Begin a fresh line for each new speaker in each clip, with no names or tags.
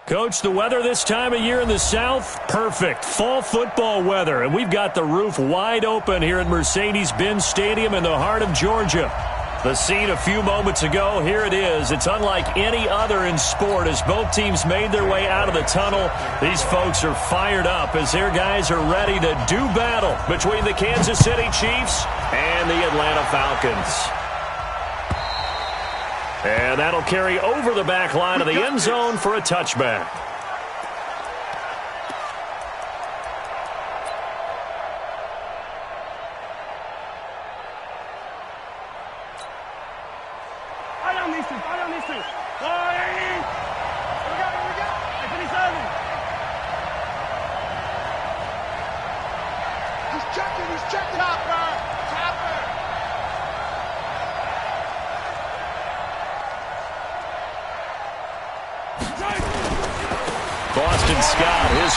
Coach, the weather this time of year in the South, perfect. Fall football weather, and we've got the roof wide open here at Mercedes-Benz Stadium in the heart of Georgia. The scene a few moments ago, here it is. It's unlike any other in sport as both teams made their way out of the tunnel. These folks are fired up as their guys are ready to do battle between the Kansas City Chiefs and the Atlanta Falcons. And that'll carry over the back line of the end zone for a touchback.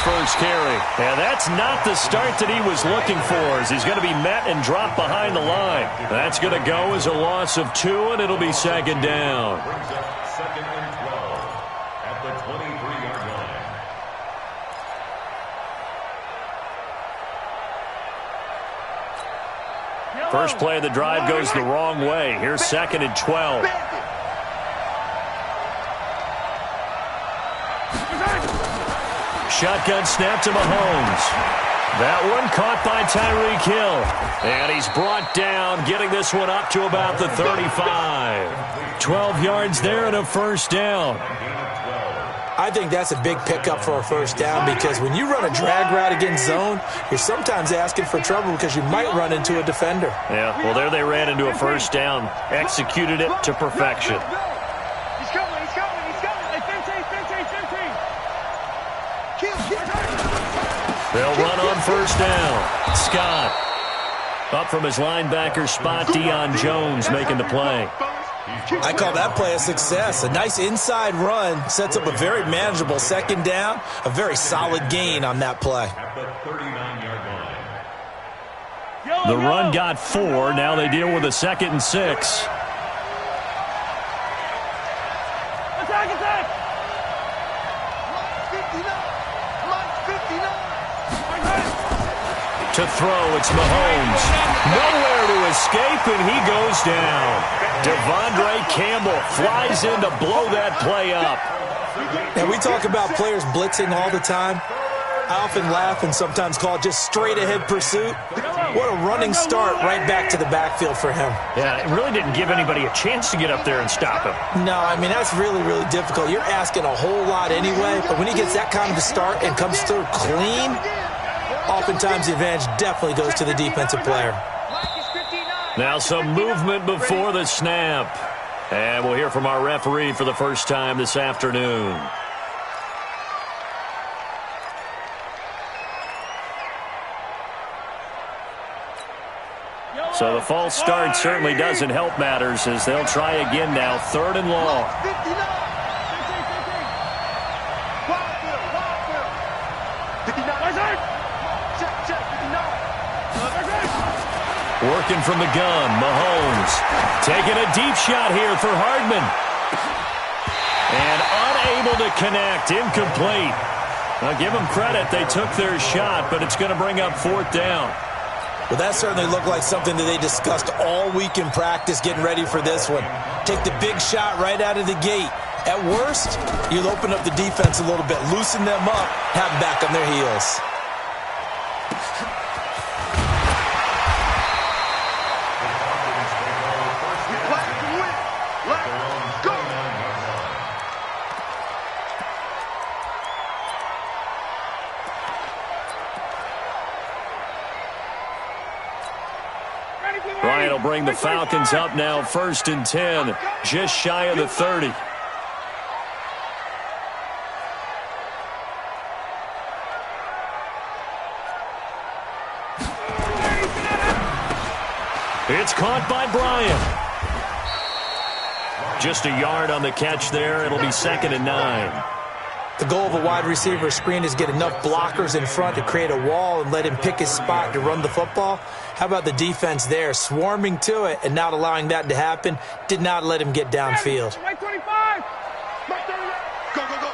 First carry. And that's not the start that he was looking for as he's going to be met and dropped behind the line. That's going to go as a loss of 2, and it'll be second down.
Second and 12 at the 23-yard line.
First play of the drive goes the wrong way. Here's second and 12. Shotgun snap to Mahomes. That one caught by Tyreek Hill. And he's brought down, getting this one up to about the 35. 12 yards there and a first down.
I think that's a big pickup for a first down because when you run a drag route against zone, you're sometimes asking for trouble because you might run into a defender.
Yeah, well, there they ran into a first down. Executed it to perfection. They'll run on first down. Scott. Up from his linebacker spot, Deion Jones making the play.
I call that play a success. A nice inside run sets up a very manageable second down. A very solid gain on that play.
The run got 4. Now they deal with a 2nd and 6. To throw, it's Mahomes. Nowhere to escape, and he goes down. Devondre Campbell flies in to blow that play up.
And we talk about players blitzing all the time. I often laugh and sometimes call it just straight-ahead pursuit. What a running start right back to the backfield for him.
Yeah, it really didn't give anybody a chance to get up there and stop him.
No, I mean, that's really, really difficult. You're asking a whole lot anyway, but when he gets that kind of a start and comes through clean, oftentimes the advantage definitely goes to the defensive player.
Now some movement before the snap. And we'll hear from our referee for the first time this afternoon. So the false start certainly doesn't help matters as they'll try again now. 3rd and long. Working from the gun, Mahomes taking a deep shot here for Hardman. And unable to connect, incomplete. Now give them credit, they took their shot, but it's going to bring up 4th down.
Well, that certainly looked like something that they discussed all week in practice getting ready for this one. Take the big shot right out of the gate. At worst, you'll open up the defense a little bit, loosen them up, have them back on their heels.
Bryant will bring the Falcons up now 1st and 10, just shy of the 30. It's caught by Bryant. Just a yard on the catch there. It'll be 2nd and 9.
The goal of a wide receiver screen is get enough blockers in front to create a wall and let him pick his spot to run the football. How about the defense there, swarming to it and not allowing that to happen? Did not let him get downfield.
Right 25. Go, go, go.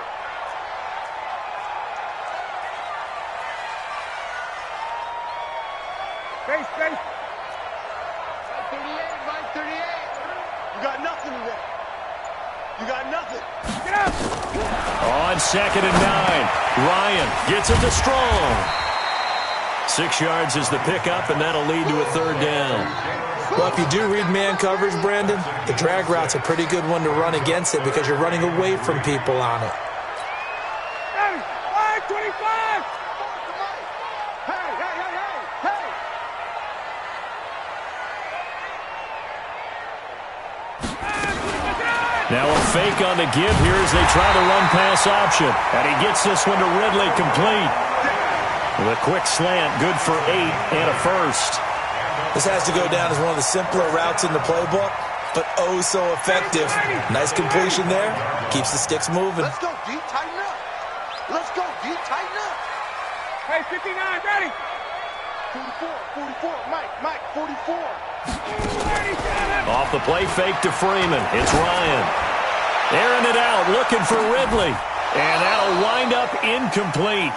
On 2nd and 9, Ryan gets it to Strong. 6 yards is the pickup, and that'll lead to a 3rd down.
Well, if you do read man coverage, Brandon, the drag route's a pretty good one to run against it because you're running away from people on it.
Now a fake on the give here as they try the run-pass option. And he gets this one to Ridley, complete. With a quick slant, good for 8 and a first.
This has to go down as one of the simpler routes in the playbook, but oh so effective. Nice completion there. Keeps the sticks moving.
Let's go, D. Tighten up. Let's go, D. Tighten up.
Hey, 59, ready?
44, Mike, 44.
Off the play fake to Freeman. It's Ryan. Airing it out, looking for Ridley. And that'll wind up incomplete.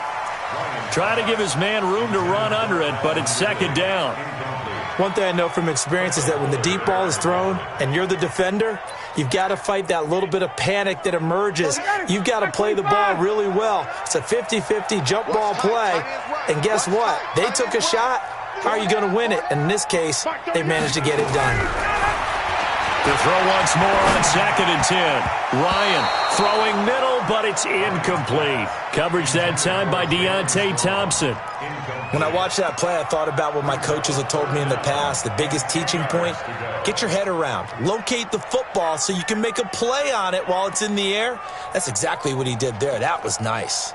Try to give his man room to run under it, but it's 2nd down.
One thing I know from experience is that when the deep ball is thrown and you're the defender, you've got to fight that little bit of panic that emerges. You've got to play the ball really well. It's a 50-50 jump ball play. And guess what? They took a shot. How are you going to win it? And in this case, they managed to get it done.
To throw once more on 2nd and 10. Ryan throwing middle, but it's incomplete. Coverage that time by Deontay Thompson.
When I watched that play, I thought about what my coaches had told me in the past. The biggest teaching point, get your head around. Locate the football so you can make a play on it while it's in the air. That's exactly what he did there. That was nice.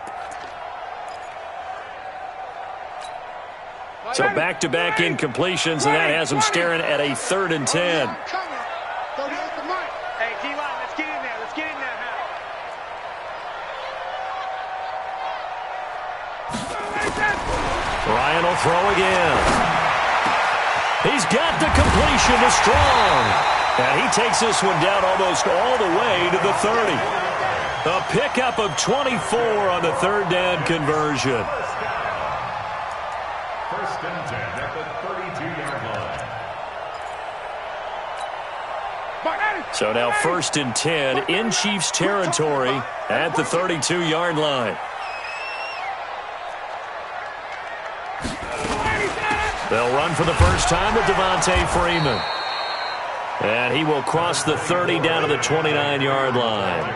So back-to-back incompletions, and that has him staring at a 3rd and 10.
Hey, D-line, let's get in there. Let's get in there now.
Ryan will throw again. He's got the completion to Strong. And he takes this one down almost all the way to the 30. A pickup of 24 on the 3rd down conversion.
First and 10 at the 32-yard line.
So now 1st and 10 in Chiefs territory at the 32-yard line. They'll run for the first time with Devontae Freeman. And he will cross the 30 down to the 29-yard line.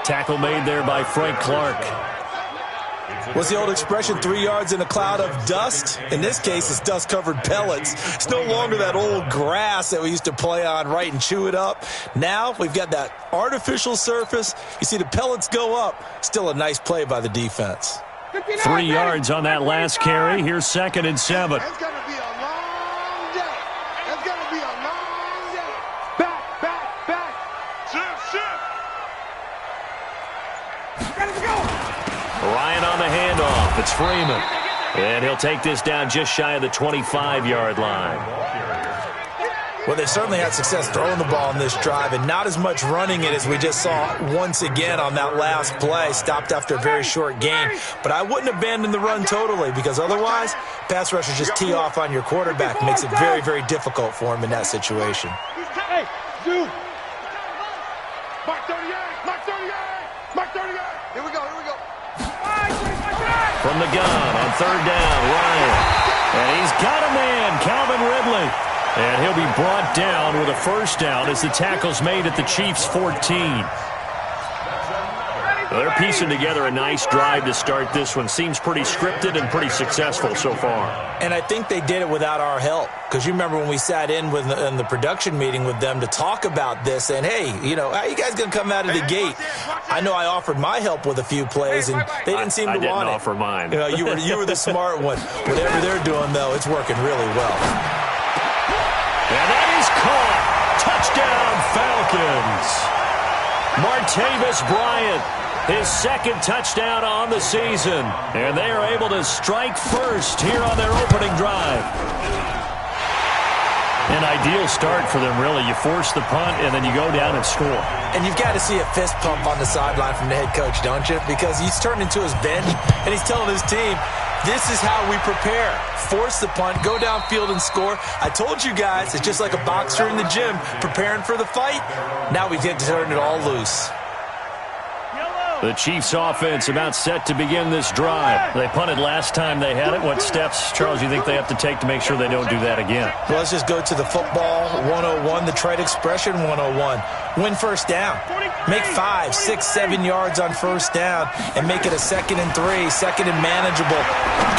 Tackle made there by Frank Clark.
What's the old expression, 3 yards in a cloud of dust? In this case, it's dust-covered pellets. It's no longer that old grass that we used to play on, right, and chew it up. Now we've got that artificial surface. You see the pellets go up. Still a nice play by the defense.
3 yards on that last carry. Here's 2nd and 7.
It's going to be a long day. It's going to be a long day. Back. Shift.
Let's go.
Ryan on the handoff. It's Freeman. And he'll take this down just shy of the 25-yard line.
Well, they certainly had success throwing the ball in this drive and not as much running it as we just saw once again on that last play. Stopped after a very short gain. But I wouldn't abandon the run totally because otherwise, pass rushers just tee off on your quarterback. Makes it very, very difficult for him in that situation.
Hey, dude. Mark 38.
Here we go.
From the gun on 3rd down, Ryan. And he's got a man, Calvin Ridley. And he'll be brought down with a first down as the tackle's made at the Chiefs' 14. They're piecing together a nice drive to start this one. Seems pretty scripted and pretty successful so far.
And I think they did it without our help. Because you remember when we sat in the production meeting with them to talk about this, and hey, you know, how you guys going to come out of the gate? I know I offered my help with a few plays, and they didn't seem to want it.
I didn't offer mine.
You know, you were the smart one. Whatever they're doing, though, it's working really well.
And that is caught. Touchdown, Falcons. Martavis Bryant, his 2nd touchdown on the season. And they are able to strike first here on their opening drive. An ideal start for them, really. You force the punt, and then you go down and score.
And you've got to see a fist pump on the sideline from the head coach, don't you? Because he's turned into his bench, and he's telling his team, This is how we prepare. Force the punt, go downfield and score. I told you guys, it's just like a boxer in the gym preparing for the fight. Now we get to turn it all loose.
The Chiefs offense about set to begin this drive. They punted last time they had it. What steps, Charles, you think they have to take to make sure they don't do that again?
Well, let's just go to the football 101, the trade expression 101. Win first down. Make 5, 6, 7 yards on first down and make it a 2nd and 3, 2nd and manageable.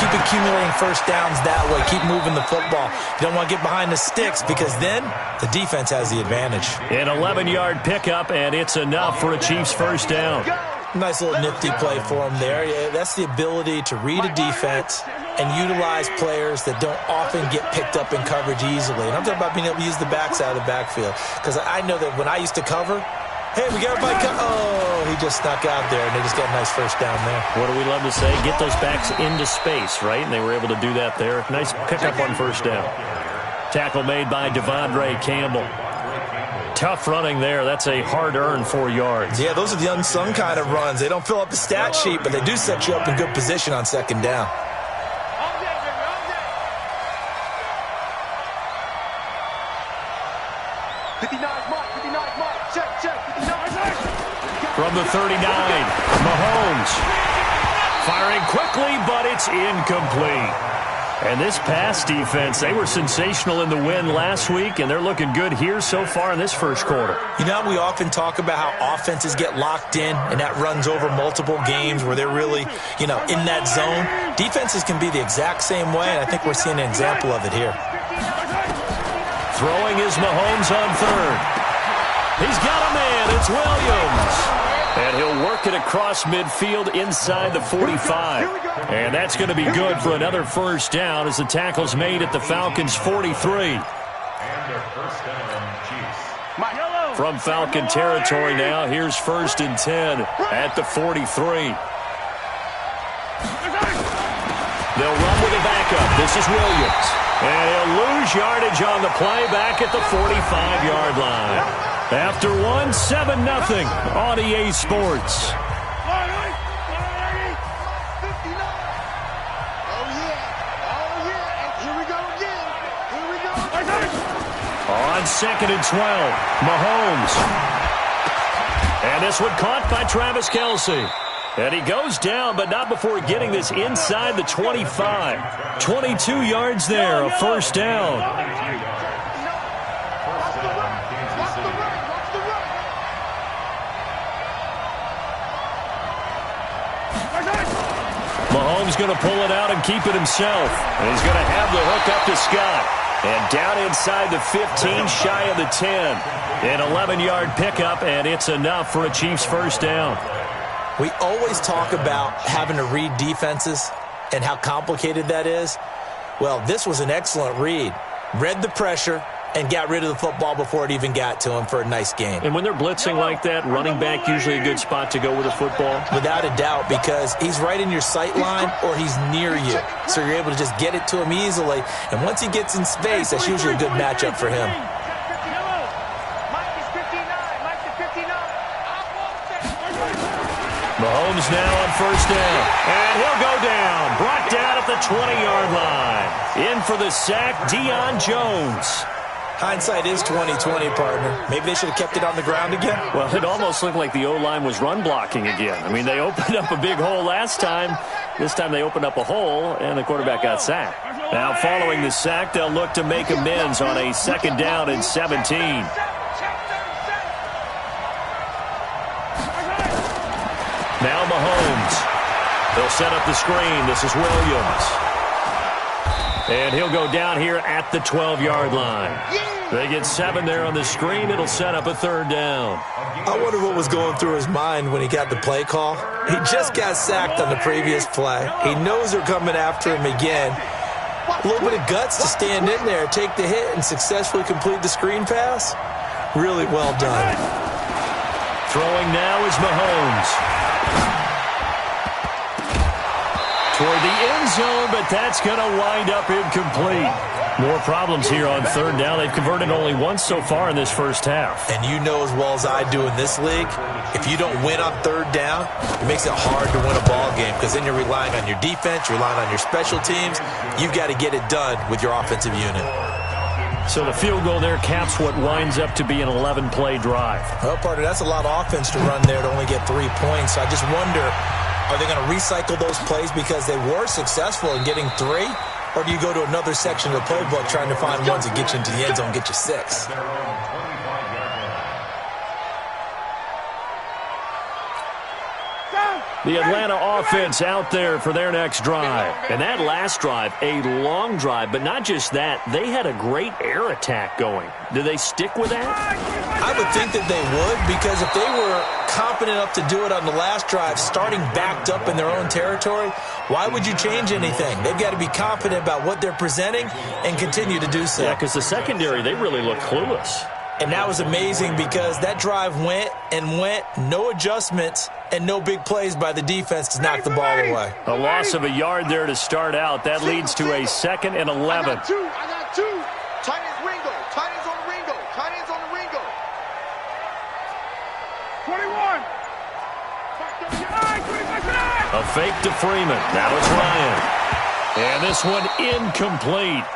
Keep accumulating first downs that way. Keep moving the football. You don't want to get behind the sticks because then the defense has the advantage.
An 11-yard pickup, and it's enough for a Chiefs first down.
Nice little nifty play for him there. Yeah, that's the ability to read a defense and utilize players that don't often get picked up in coverage easily. And I'm talking about being able to use the backside of the backfield. Because I know that when I used to cover, hey, we got everybody oh, he just snuck out there, and they just got a nice first down there.
What do we love to say? Get those backs into space, right? And they were able to do that there. Nice pickup on first down. Tackle made by Devondre Campbell. Tough running there. That's a hard-earned 4 yards.
Yeah, those are the unsung kind of runs. They don't fill up the stat sheet, but they do set you up in good position on second down.
From the 39, Mahomes. Firing quickly, but it's incomplete. And this pass defense, they were sensational in the win last week, and they're looking good here so far in this first quarter.
You know, we often talk about how offenses get locked in, and that runs over multiple games where they're really, in that zone. Defenses can be the exact same way, and I think we're seeing an example of it here.
Throwing is Mahomes on third. He's got a man. It's Williams. And he'll work it across midfield inside the 45. And that's going to be good for another first down as the tackle's made at the Falcons' 43.
And their first down, Chiefs.
From Falcon territory now, here's 1st and 10 at the 43. They'll run with a backup. This is Williams. And he'll lose yardage on the play back at the 45-yard line. After 7-0 on EA Sports. On 2nd and 12, Mahomes. And this one caught by Travis Kelce. And he goes down, but not before getting this inside the 25. 22 yards there, a first down. Mahomes going to pull it out and keep it himself. And he's going to have the hook up to Scott. And down inside the 15, shy of the 10. An 11-yard pickup, and it's enough for a Chiefs first down.
We always talk about having to read defenses and how complicated that is. Well, this was an excellent read. Read the pressure and got rid of the football before it even got to him for a nice gain.
And when they're blitzing like that, running back usually a good spot to go with a football?
Without a doubt, because he's right in your sight line or he's near you. So you're able to just get it to him easily. And once he gets in space, that's usually a good matchup for him.
Mahomes now on first down. And he'll go down. Brought down at the 20-yard line. In for the sack, Deion Jones.
Hindsight is 20/20, partner. Maybe they should have kept it on the ground again.
Well, it almost looked like the O-line was run blocking again. I mean, they opened up a big hole last time. This time they opened up a hole, and the quarterback got sacked. Now, following the sack, they'll look to make amends on a 2nd down and 17. Now Mahomes. They'll set up the screen. This is Williams. And he'll go down here at the 12-yard line. They get 7 there on the screen. It'll set up a 3rd down.
I wonder what was going through his mind when he got the play call. He just got sacked on the previous play. He knows they're coming after him again. A little bit of guts to stand in there, take the hit, and successfully complete the screen pass. Really well done.
Throwing now is Mahomes. Toward the end zone, but that's going to wind up incomplete. More problems here on third down. They've converted only once so far in this first half.
And you know as well as I do in this league, if you don't win on third down, it makes it hard to win a ball game because then you're relying on your defense, you're relying on your special teams. You've got to get it done with your offensive unit.
So the field goal there caps what winds up to be an 11-play drive.
Well, partner, that's a lot of offense to run there to only get 3 points. So I just wonder, are they going to recycle those plays because they were successful in getting 3? Or do you go to another section of the playbook trying to find ones that get you into the end zone, get you 6?
The Atlanta offense out there for their next drive. And that last drive, a long drive, but not just that. They had a great air attack going. Do they stick with that?
I would think that they would, because if they were confident enough to do it on the last drive, starting backed up in their own territory, why would you change anything? They've got to be confident about what they're presenting and continue to do so.
Yeah, because the secondary, they really look clueless.
And that was amazing because that drive went and went, no adjustments, and no big plays by the defense to knock the ball away.
A loss of a yard there to start out. That leads to a 2nd and 11.
I got two. Tight ends Ringo. Tight ends on the Ringo. Tight ends on the Ringo.
21.
A fake to Freeman. Now it's Ryan. And this one incomplete.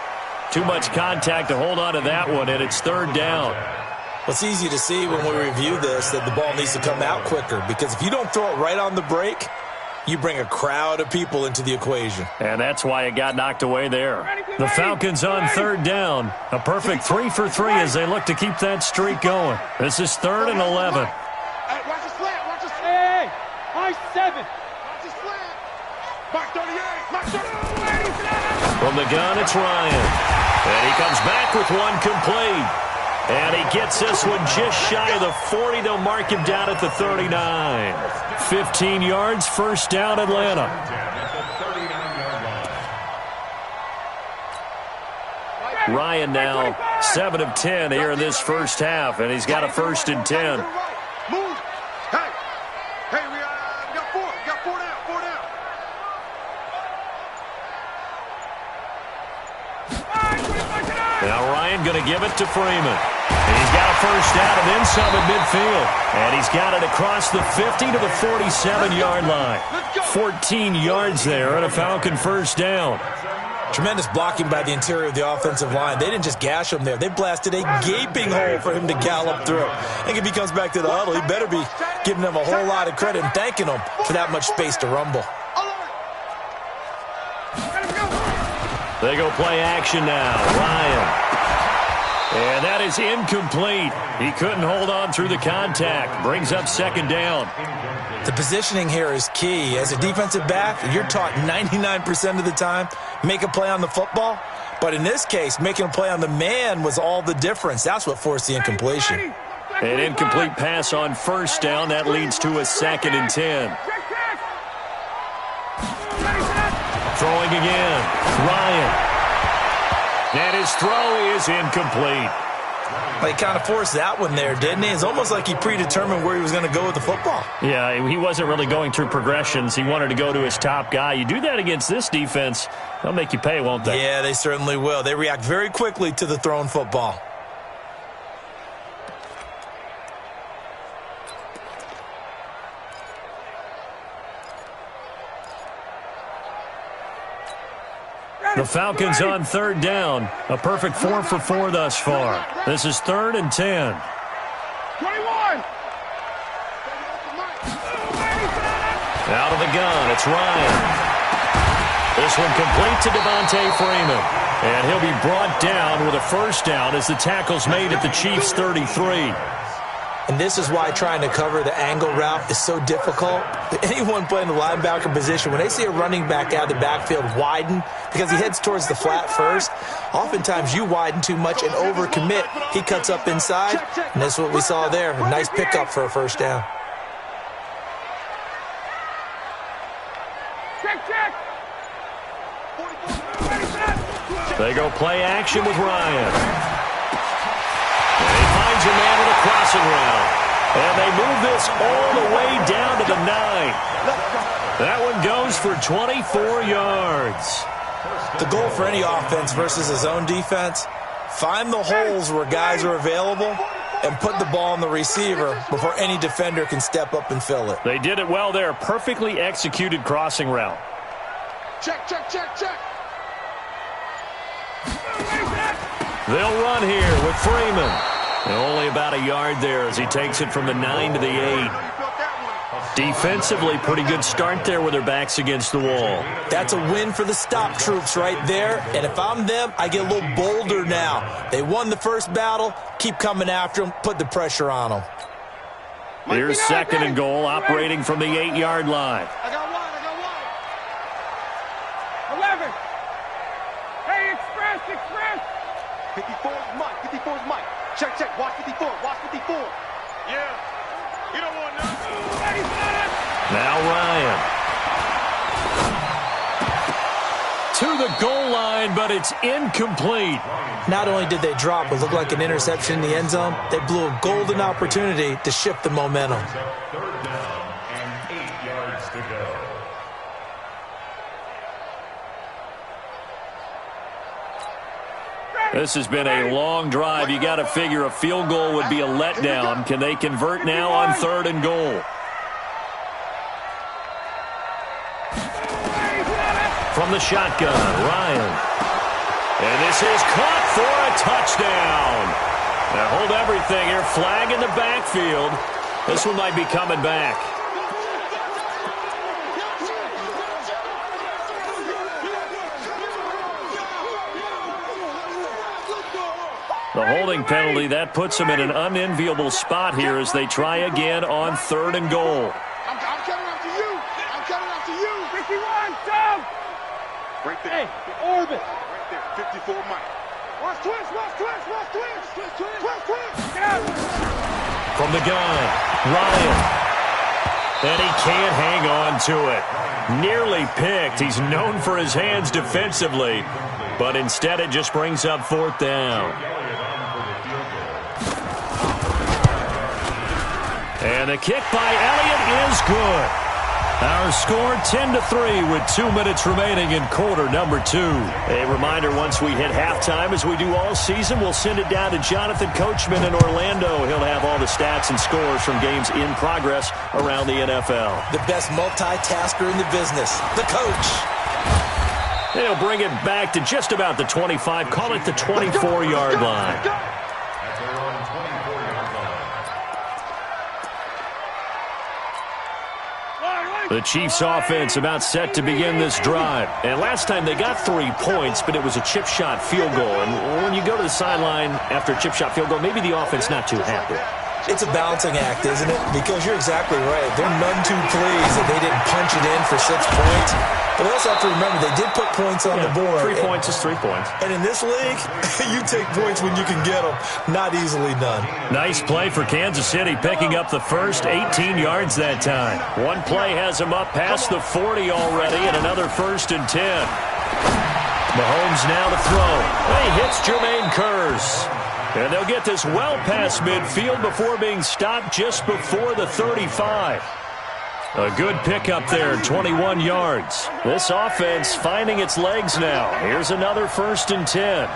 Too much contact to hold on to that one, and it's third down.
Well, it's easy to see when we review this that the ball needs to come out quicker, because if you don't throw it right on the break, you bring a crowd of people into the equation.
And that's why it got knocked away there. The Falcons on third down. A perfect 3 for 3 as they look to keep that streak going. This is 3rd and 11.
Hey, watch the slant. Watch the slant.
Hey, high 7.
Watch the slant. Mark 38. Mark 38.
From the gun, it's Ryan. And he comes back with one complete. And he gets this one just shy of the 40. They'll mark him down at the 39. 15 yards, first down, Atlanta. Ryan now 7 of 10 here in this first half, and he's got a 1st and 10.
Move. Hey, we got 4. We got 4 down. 4 down.
Now Ryan going to give it to Freeman. And he's got a first down and then some at midfield. And he's got it across the 50 to the 47-yard line. 14 yards there and a Falcon first down.
Tremendous blocking by the interior of the offensive line. They didn't just gash him there. They blasted a gaping hole for him to gallop through. I think if he comes back to the huddle, he better be giving them a whole lot of credit and thanking them for that much space to rumble.
They go play action now. Ryan. And that is incomplete. He couldn't hold on through the contact. Brings up 2nd down.
The positioning here is key. As a defensive back, you're taught 99% of the time, make a play on the football. But in this case, making a play on the man was all the difference. That's what forced the incompletion.
An incomplete pass on first down. That leads to a 2nd and 10. Throwing again. Ryan. And his throw is incomplete.
Well, he kind of forced that one there, didn't he? It's almost like he predetermined where he was going to go with the football.
Yeah, he wasn't really going through progressions. He wanted to go to his top guy. You do that against this defense, they'll make you pay, won't they?
Yeah, they certainly will. They react very quickly to the thrown football.
The Falcons on third down. A perfect 4 for 4 thus far. This is 3rd and 10.
21.
Out of the gun, it's Ryan. This one complete to Devontae Freeman. And he'll be brought down with a first down as the tackle's made at the Chiefs' 33.
And this is why trying to cover the angle route is so difficult. Anyone playing the linebacker position, when they see a running back out of the backfield widen because he heads towards the flat first, oftentimes you widen too much and overcommit. He cuts up inside, and that's what we saw there. A nice pickup for a first down.
Check.
They go play action with Ryan. And he finds a man with a crossing route. And they move this all the way down to the 9. That one goes for 24 yards.
The goal for any offense versus his own defense, find the holes where guys are available and put the ball on the receiver before any defender can step up and fill it.
They did it well there. Perfectly executed crossing route.
Check, check, check, check.
They'll run here with Freeman. And only about a yard there as he takes it from the 9 to the 8. Defensively, pretty good start there with their backs against the wall.
That's a win for the stop troops right there. And if I'm them, I get a little bolder now. They won the first battle. Keep coming after them. Put the pressure on them.
Here's second and goal, operating from the 8-yard line.
I got one. 11. Hey, express.
54 is Mike. 54 is Mike. Check. Watch 54.
Yeah. You don't want nothing.
Now Ryan. To the goal line, but it's incomplete.
Not only did they drop what looked like an interception in the end zone, they blew a golden opportunity to shift the momentum.
Third down and 8 yards to go.
This has been a long drive. You got to figure a field goal would be a letdown. Can they convert now on third and goal? From the shotgun, Ryan. And this is caught for a touchdown. Now hold everything here. Flag in the backfield. This one might be coming back. The holding penalty, that puts them in an unenviable spot here as they try again on third and goal.
I'm coming after you.
51, down.
Right there.
Hey, orbit.
Right there. 54 Mike.
Watch twist.
Get out.
From the gun, Ryan. And he can't hang on to it. Nearly picked. He's known for his hands defensively, but instead it just brings up fourth down. And the kick by Elliott is good. Our score 10-3 with 2 minutes remaining in quarter number 2. A reminder, once we hit halftime, as we do all season, we'll send it down to Jonathan Coachman in Orlando. He'll have all the stats and scores from games in progress around the NFL.
The best multitasker in the business, the coach.
They'll bring it back to just about the 25, call it the 24-yard line.
At their own 24-yard line.
The Chiefs offense about set to begin this drive. And last time they got 3 points, but it was a chip shot field goal. And when you go to the sideline after a chip shot field goal, maybe the offense not too happy.
It's a balancing act, isn't it? Because you're exactly right. They're none too pleased that they didn't punch it in for 6 points. But we also have to remember they did put points on the board.
3 points is 3 points.
And in this league, you take points when you can get them. Not easily done.
Nice play for Kansas City, picking up the first 18 yards that time. One play has him up past the 40 already, and another 1st and 10. Mahomes now to throw. He hits Jermaine Kearse. And they'll get this well past midfield before being stopped just before the 35. A good pickup there, 21 yards. This offense finding its legs now. Here's another 1st and 10.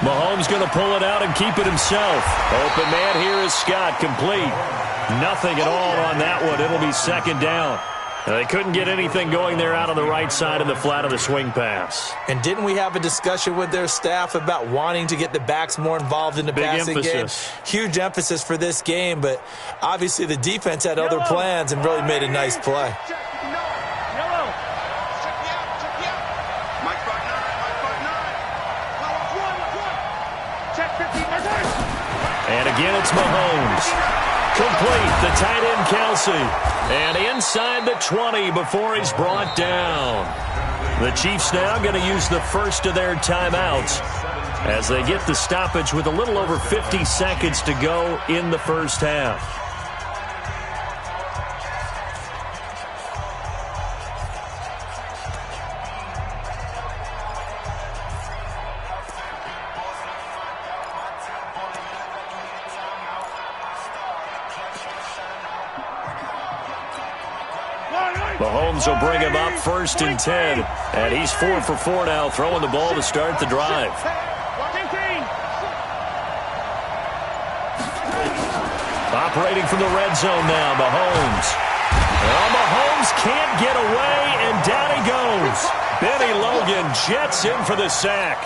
Mahomes going to pull it out and keep it himself. Open man here is Scott, complete. Nothing at all on that one. It'll be 2nd down. They couldn't get anything going there out on the right side of the flat of the swing pass.
And didn't we have a discussion with their staff about wanting to get the backs more involved in the passing game? Huge emphasis for this game, but obviously the defense had other plans and really made a nice play.
And again, it's Mahomes. Complete, the tight end, Kelsey. And inside the 20 before he's brought down. The Chiefs now going to use the first of their timeouts as they get the stoppage with a little over 50 seconds to go in the first half. Mahomes will bring him up 1st and 10. And he's 4 for 4 now, throwing the ball to start the drive. Operating from the red zone now, Mahomes. Well, Mahomes can't get away, and down he goes. Benny Logan jets in for the sack.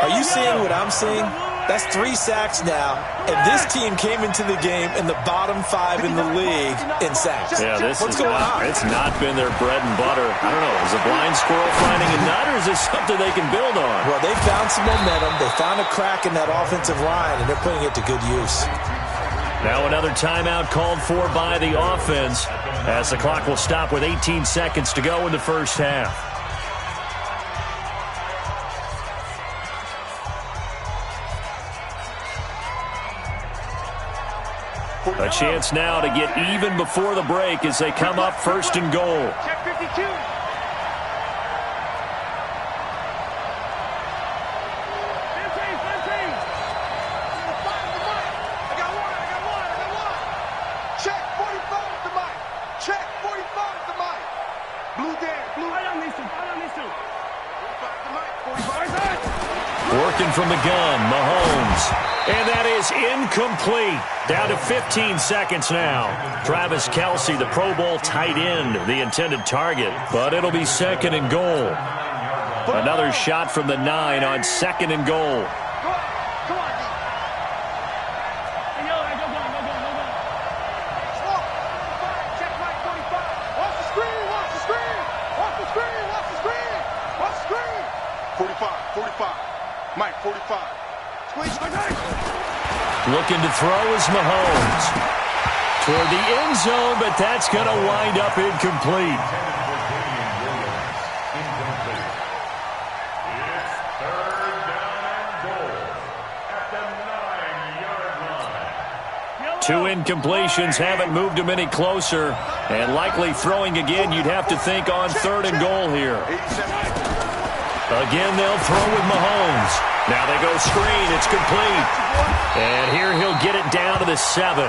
Are you seeing what I'm seeing? That's 3 sacks now, and this team came into the game in the bottom 5 in the league in sacks.
Yeah,
What's going on?
It's not been their bread and butter. I don't know, is a blind squirrel finding a nut, or is this something they can build on?
Well, they found some momentum. They found a crack in that offensive line, and they're putting it to good use.
Now another timeout called for by the offense, as the clock will stop with 18 seconds to go in the first half. A chance now to get even before the break as they come up 1st and goal.
Check 52.
Check 45 to Mike. Check 45 to Mike. Blue there, blue.
I don't need to.
45 to Mike. 45.
Working from the gun, Mahomes. And that is incomplete. Down to 15 seconds now. Travis Kelce, the Pro Bowl tight end, the intended target. But it'll be 2nd and goal. Another shot from the 9 on 2nd and goal.
Check Mike 45. Watch the screen, watch the screen. Watch the screen, watch the screen. Watch the screen. 45. Mike 45.
Looking to throw is Mahomes. Toward the end zone, but that's going to wind up incomplete.
It's 3rd down and goal at the 9-yard line.
2 incompletions haven't moved him any closer. And likely throwing again, you'd have to think on 3rd and goal here. Again, they'll throw with Mahomes. Now they go screen. It's complete. And here he'll get it down to the 7.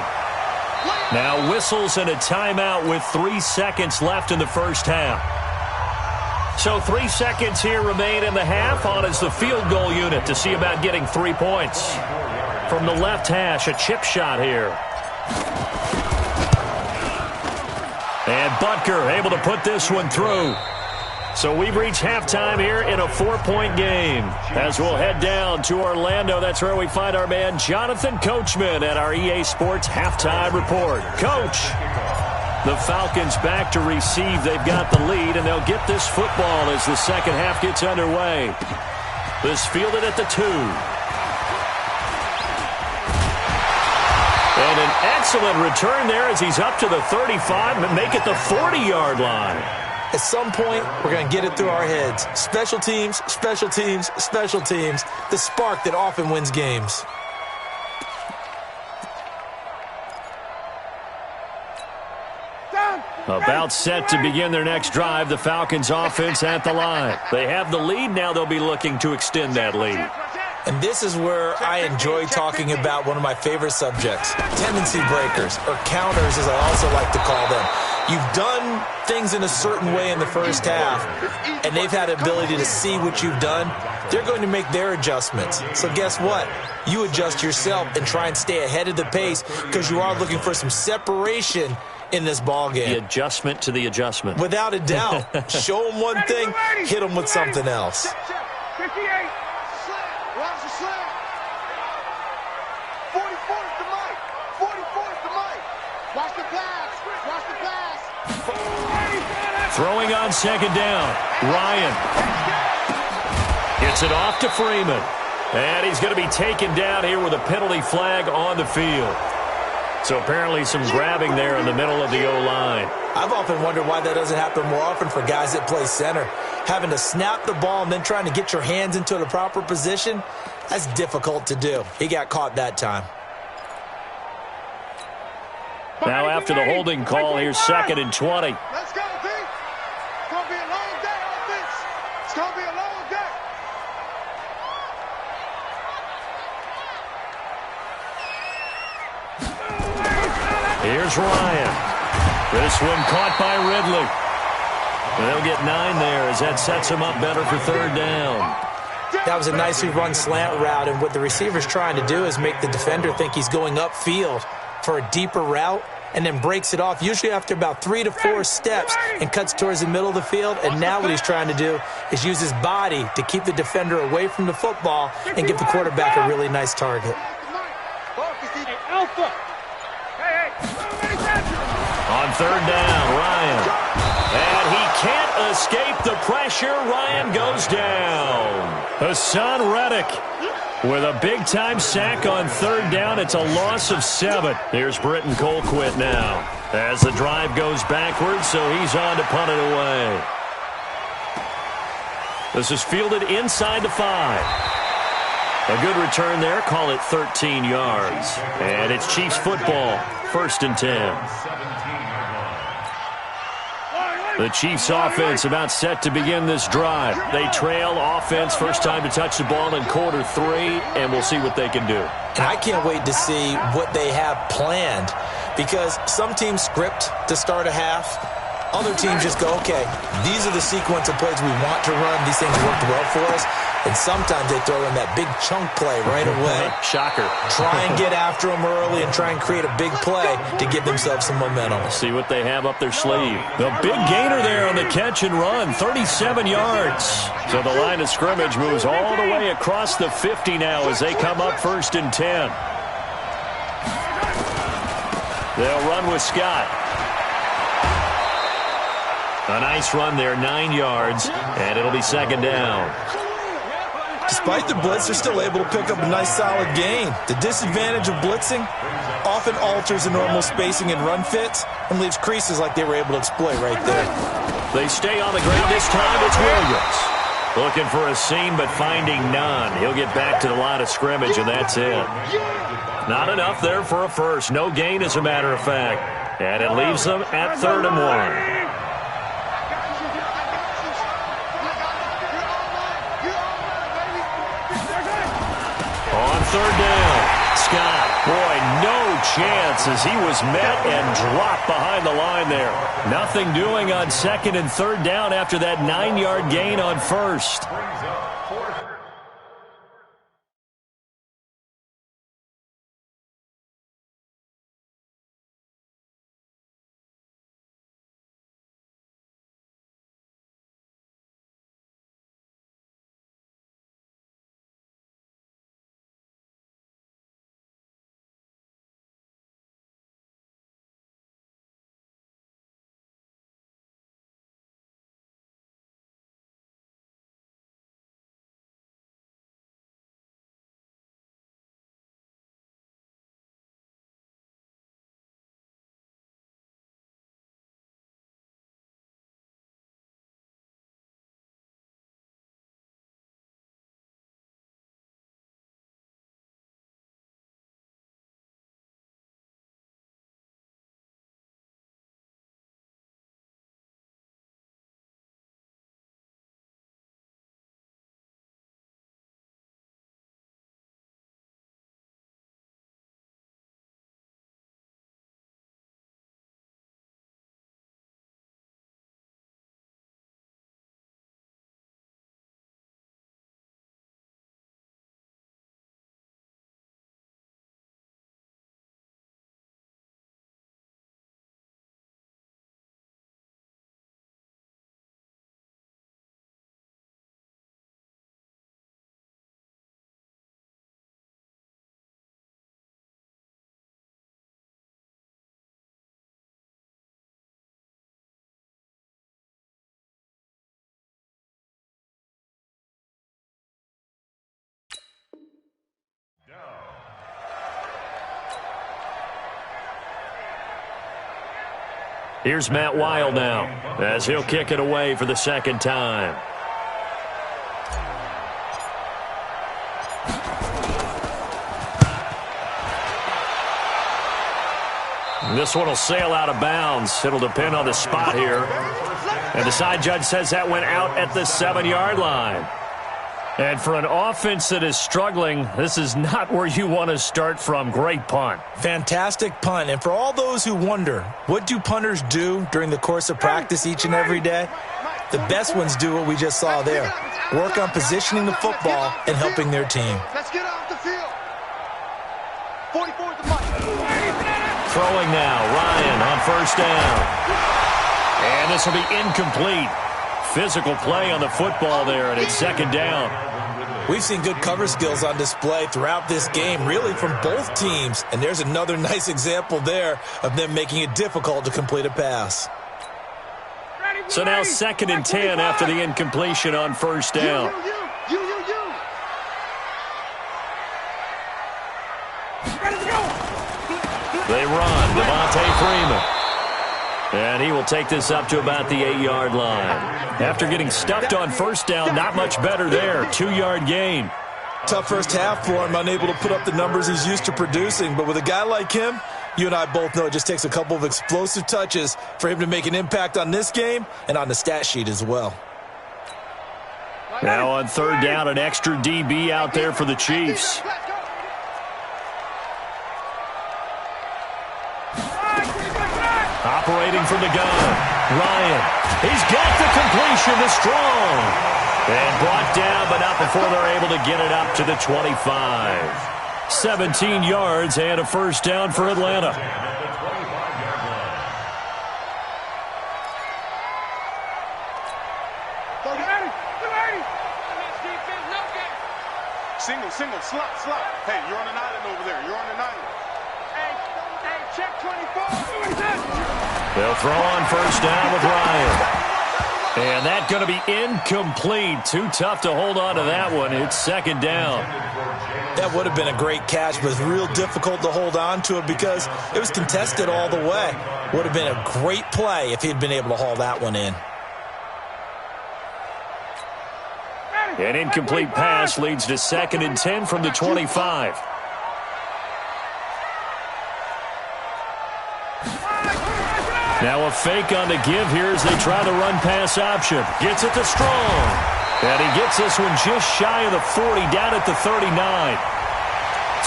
Now whistles and a timeout with 3 seconds left in the first half. So 3 seconds here remain in the half. On is the field goal unit to see about getting 3 points. From the left hash, a chip shot here. And Butker able to put this one through. So we've reached halftime here in a 4-point game. As we'll head down to Orlando, that's where we find our man Jonathan Coachman at our EA Sports Halftime Report. Coach, the Falcons back to receive. They've got the lead, and they'll get this football as the second half gets underway. This fielded at the 2. And an excellent return there as he's up to the 35 and make it the 40-yard line.
At some point, we're going to get it through our heads. Special teams, special teams, special teams. The spark that often wins games.
About set to begin their next drive, the Falcons offense at the line. They have the lead. Now they'll be looking to extend that lead.
And this is where I enjoy talking about one of my favorite subjects, tendency breakers, or counters as I also like to call them. You've done things in a certain way in the first half, and they've had the ability to see what you've done. They're going to make their adjustments. So guess what? You adjust yourself and try and stay ahead of the pace because you are looking for some separation in this ball game.
The adjustment to the adjustment.
Without a doubt. Show them one thing, hit them with something else.
58.
Watch the slam. 44's to Mike. 44's to Mike. Watch the pass. Watch the pass.
Throwing on second down. Ryan gets it off to Freeman. And he's going to be taken down here with a penalty flag on the field. So apparently some grabbing there in the middle of the O-line.
I've often wondered why that doesn't happen more often for guys that play center. Having to snap the ball and then trying to get your hands into the proper position, that's difficult to do. He got caught that time.
Now after the holding call, here's 2nd and 20.
Let's go, D. It's going to be a long day, offense. It's going to be a long day.
Here's Ryan. This one caught by Ridley. They'll get 9 there as that sets them up better for third down.
That was a nicely run slant route, and what the receiver's trying to do is make the defender think he's going upfield for a deeper route and then breaks it off, usually after about 3 to 4 steps, and cuts towards the middle of the field. And now what he's trying to do is use his body to keep the defender away from the football and give the quarterback a really nice target.
On third down, Ryan. And he can't escape the pressure. Ryan goes down. Hassan Reddick with a big-time sack on third down. It's a loss of 7. Here's Britton Colquitt now as the drive goes backwards, so he's on to punt it away. This is fielded inside the 5. A good return there. Call it 13 yards. And it's Chiefs football. 1st and 10. The Chiefs offense about set to begin this drive. They trail offense first time to touch the ball in quarter 3, and we'll see what they can do.
And I can't wait to see what they have planned, because some teams script to start a half. Other teams just go, okay, these are the sequence of plays we want to run. These things worked well for us. And sometimes they throw in that big chunk play right away.
Shocker.
Try and get after them early and try and create a big play to give themselves some momentum.
See what they have up their sleeve. The big gainer there on the catch and run, 37 yards. So the line of scrimmage moves all the way across the 50 now as they come up 1st and 10. They'll run with Scott. A nice run there, 9 yards, and it'll be 2nd down.
Despite the blitz, they're still able to pick up a nice solid gain. The disadvantage of blitzing often alters the normal spacing and run fits and leaves creases like they were able to exploit right there.
They stay on the ground this time. It's Williams. Looking for a seam, but finding none. He'll get back to the line of scrimmage, and that's it. Not enough there for a first. No gain, as a matter of fact. And it leaves them at 3rd and 1. Third down. Scott, boy, no chance as he was met and dropped behind the line there. Nothing doing on 2nd and 3rd down after that 9-yard gain on 1st. Here's Matt Weil now as he'll kick it away for the 2nd time. This one will sail out of bounds. It'll depend on the spot here. And the side judge says that went out at the 7-yard line. And for an offense that is struggling, this is not where you want to start from. Great punt.
Fantastic punt. And for all those who wonder, what do punters do during the course of practice each and every day? The best ones do what we just saw there. Work on positioning the football and helping their team.
Let's get off the field. 44 is the mic.
Throwing now, Ryan on first down. And this will be incomplete. Physical play on the football there, and it's second down.
We've seen good cover skills on display throughout this game, really from both teams. And there's another nice example there of them making it difficult to complete a pass.
So now 2nd and 10 after the incompletion on first down. They run, Devontae Freeman. And he will take this up to about the 8-yard line. After getting stuffed on first down, not much better there. 2-yard gain.
Tough first half for him, unable to put up the numbers he's used to producing. But with a guy like him, you and I both know it just takes a couple of explosive touches for him to make an impact on this game and on the stat sheet as well.
Now on third down, an extra DB out there for the Chiefs. Operating from the gun, Ryan. He's got the completion to Strong. And brought down, but not before they're able to get it up to the 25. 17 yards and a first down for Atlanta.
Single, slot. Hey, you're on an island over there. You're on an island. Hey, check 24.
They'll throw on first down with Ryan. And that's going to be incomplete. Too tough to hold on to that one. It's second down.
That would have been a great catch, but it's real difficult to hold on to it because it was contested all the way. Would have been a great play if he'd been able to haul that one in.
An incomplete pass leads to 2nd and 10 from the 25. Now a fake on the give here as they try the run-pass option. Gets it to Strong. And he gets this one just shy of the 40, down at the 39.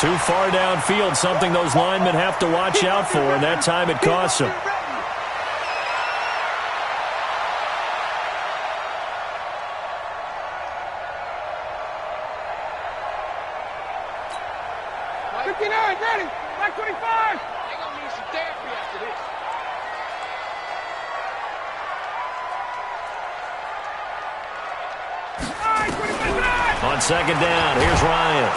Too far downfield, something those linemen have to watch out for, and that time it costs them.
Ready, like 25.
They're going to need some therapy after this.
On second down, here's Ryan.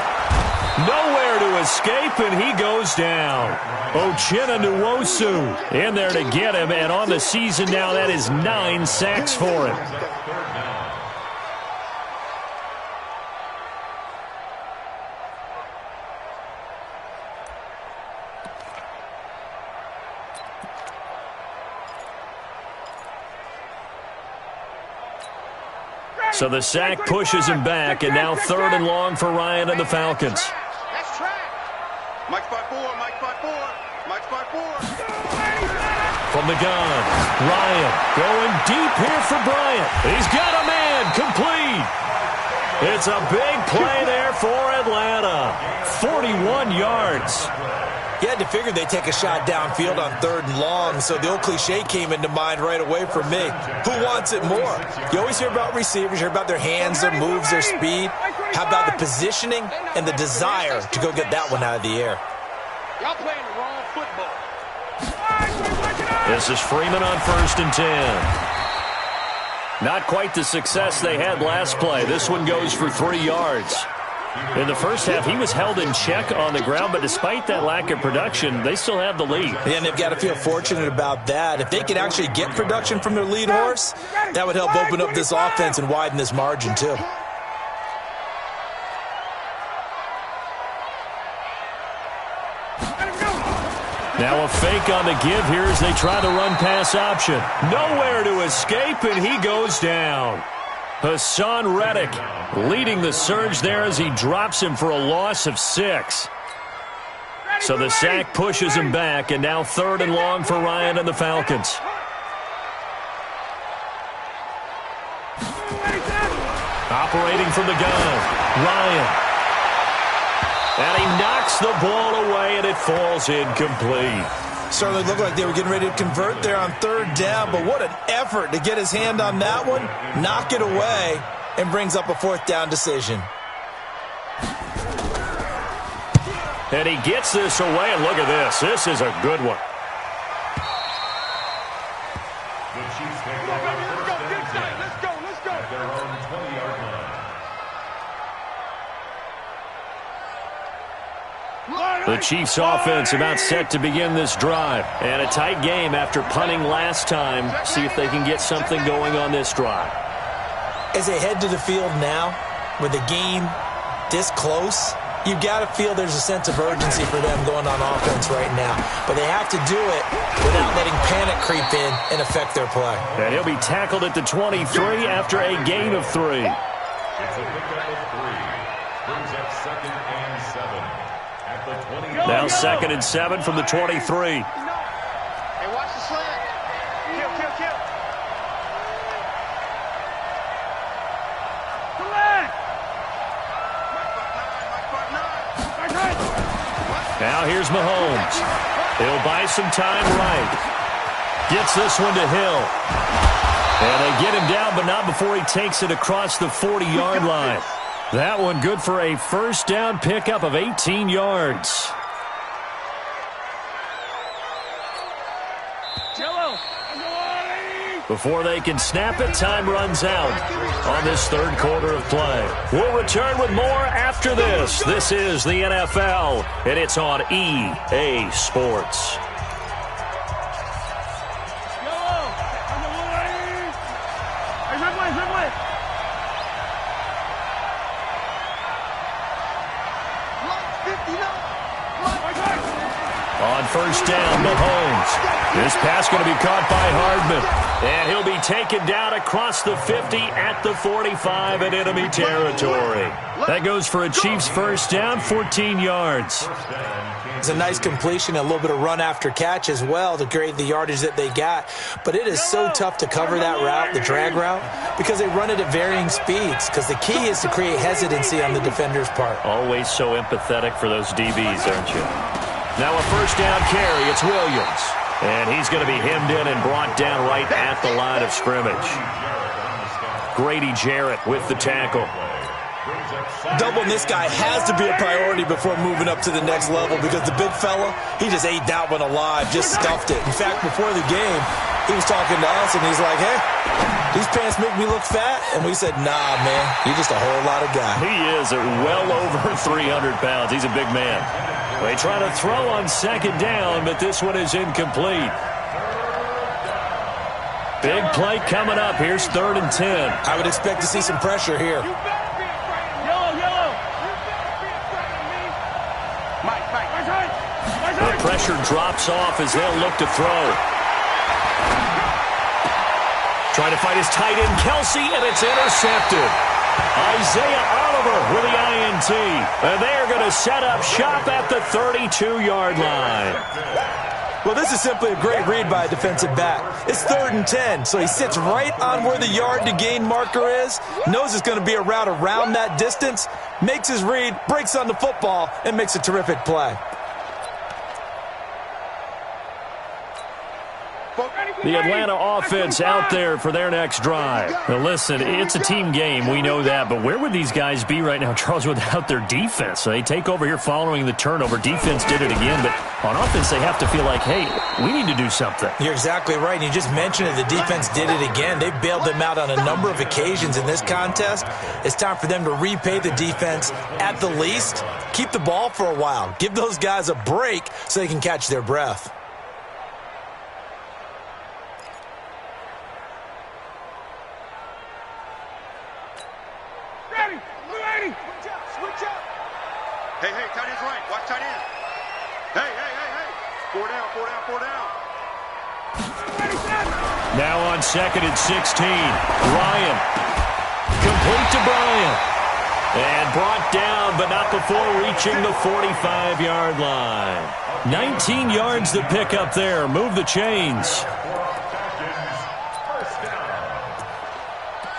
Nowhere to escape, and he goes down. Uchenna Nwosu in there to get him, and on the season now, that is 9 sacks for him. So the sack pushes him back, and now 3rd and long for Ryan and the Falcons.
That's track. Mike's by 4, Mike's by 4, Mike's by 4.
From the gun, Ryan going deep here for Bryant. He's got a man, complete. It's a big play there for Atlanta. 41 yards.
You had to figure they'd take a shot downfield on 3rd and long, so the old cliche came into mind right away for me. Who wants it more? You always hear about receivers, you hear about their hands, their moves, their speed. How about the positioning and the desire to go get that one out of the air?
Y'all playing the wrong football.
This is Freeman on 1st and 10. Not quite the success they had last play. This one goes for 3 yards. In the first half, he was held in check on the ground, but despite that lack of production, they still have the lead.
And they've got to feel fortunate about that. If they can actually get production from their lead horse, that would help open up this offense and widen this margin, too.
Now a fake on the give here as they try the run-pass option. Nowhere to escape, and he goes down. Hassan Reddick leading the surge there as he drops him for a loss of 6. So the sack pushes him back, and now 3rd and long for Ryan and the Falcons. Operating from the gun, Ryan. And he knocks the ball away, and it falls incomplete.
Certainly looked like they were getting ready to convert there on third down, but what an effort to get his hand on that one, knock it away, and brings up a fourth down decision.
And he gets this away, and look at this. This is a good one.
The Chiefs take over first and 10
Let's go.
at their own 20-yard line.
The Chiefs offense about set to begin this drive. And a tight game after punting last time. See if they can get something going on this drive.
As they head to the field now, with the game this close, you've got to feel there's a sense of urgency for them going on offense right now. But they have to do it without letting panic creep in and affect their play.
And he'll be tackled at the 23 after a gain of 3.
It's a pickup of 3. Brings up 2nd and 7 at the 20.
Now 2nd and 7 from the 23.
Hey, watch the slant. Kill.
Now here's Mahomes. He'll buy some time right. Gets this one to Hill. And they get him down, but not before he takes it across the 40-yard line. That one good for a first down pickup of 18 yards. Before they can snap it, time runs out on this third quarter of play. We'll return with more after this. This is the NFL, and it's on EA Sports. On first down, Mahomes. This pass going to be caught by Hardman. And he'll be taken down across the 50 at the 45 in enemy territory. That goes for a Chiefs first down, 14 yards.
It's a nice completion, a little bit of run after catch as well to create the yardage that they got. But it is so tough to cover that route, the drag route, because they run it at varying speeds. Because the key is to create hesitancy on the defender's part.
Always so empathetic for those DBs, aren't you? Now a first down carry, it's Williams. And he's going to be hemmed in and brought down right at the line of scrimmage. Grady Jarrett with the tackle.
Doubling this guy has to be a priority before moving up to the next level because the big fella, he just ate that one alive, just stuffed it. In fact, before the game, he was talking to us, and he's like, hey, these pants make me look fat? And we said, nah, man, you're just a whole lot of guy.
He is well over 300 pounds. He's a big man. They try to throw on second down, but this one is incomplete. Big play coming up. Here's 3rd and 10.
I would expect to see some pressure here.
The pressure drops off as they'll look to throw. Trying to find his tight end, Kelsey, and it's intercepted. Isaiah Oliver with the INT. And they're going to set up shop at the 32-yard line.
Well, this is simply a great read by a defensive back. It's 3rd and 10, so he sits right on where the yard-to-gain marker is, knows it's going to be a route around that distance, makes his read, breaks on the football, and makes a terrific play.
The Atlanta offense out there for their next drive. Now listen, it's a team game, we know that, but where would these guys be right now, Charles, without their defense? So they take over here following the turnover. Defense did it again, but on offense they have to feel like, hey, we need to do something.
You're exactly right, and you just mentioned it. The defense did it again. They bailed them out on a number of occasions in this contest. It's time for them to repay the defense at the least. Keep the ball for a while. Give those guys a break so they can catch their breath.
Hey, tight end's right. Watch tight end. Hey. 4 down.
Now on 2nd and 16. Ryan. Complete to Bryant. And brought down, but not before reaching the 45-yard line. 19 yards to pick up there. Move the chains.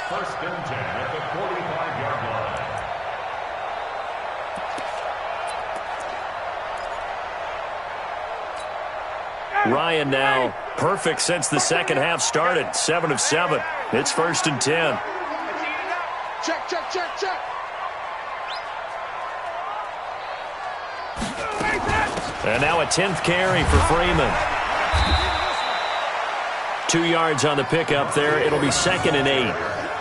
First and 10 at the 45-yard line.
Ryan now perfect since the second half started. 7 of 7. It's 1st and 10.
Check, check, check, check.
And now a 10th carry for Freeman. 2 yards on the pickup there. It'll be 2nd and 8.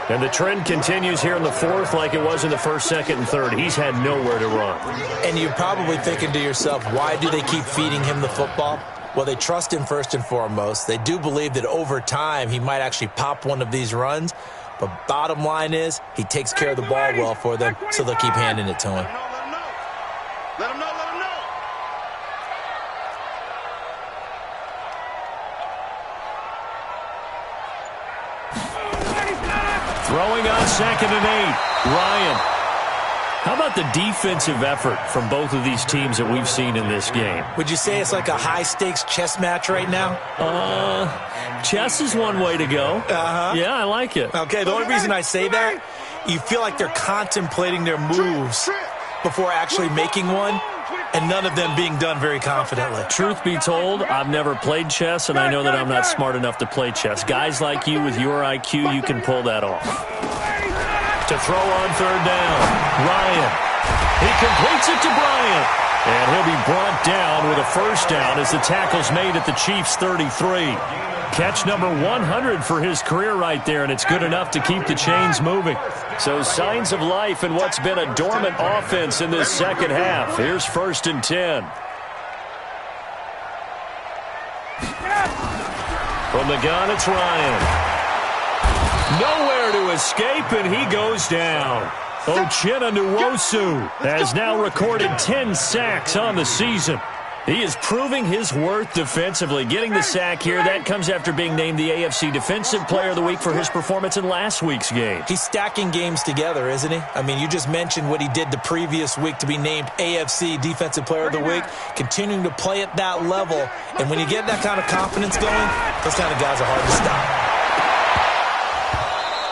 And the trend continues here in the 4th like it was in the 1st, 2nd, and 3rd. He's had nowhere to run.
And you're probably thinking to yourself, why do they keep feeding him the football? Well, they trust him first and foremost. They do believe that over time he might actually pop one of these runs. But bottom line is he takes care of the ball well for them, so they'll keep handing it to him.
Let him know.
Throwing on 2nd and 8. Ryan. How about the defensive effort from both of these teams that we've seen in this game?
Would you say it's like a high-stakes chess match right now?
Chess is one way to go. Yeah, I like it.
Okay, the only reason I say that, you feel like they're contemplating their moves before actually making one, and none of them being done very confidently.
Truth be told, I've never played chess, and I know that I'm not smart enough to play chess. Guys like you with your IQ, you can pull that off. To throw on 3rd down, Ryan. He completes it to Bryant. And he'll be brought down with a 1st down as the tackle's made at the Chiefs' 33. Catch number 100 for his career right there, and it's good enough to keep the chains moving. So signs of life in what's been a dormant offense in this second half. Here's 1st and 10. From the gun, it's Ryan. Nowhere to escape, and he goes down. Uchenna Nwosu has now recorded 10 sacks on the season. He is proving his worth defensively. Getting the sack here, that comes after being named the AFC Defensive Player of the Week for his performance in last week's game.
He's stacking games together, isn't he? I mean, you just mentioned what he did the previous week to be named AFC Defensive Player of the Week, continuing to play at that level. And when you get that kind of confidence going, those kind of guys are hard to stop.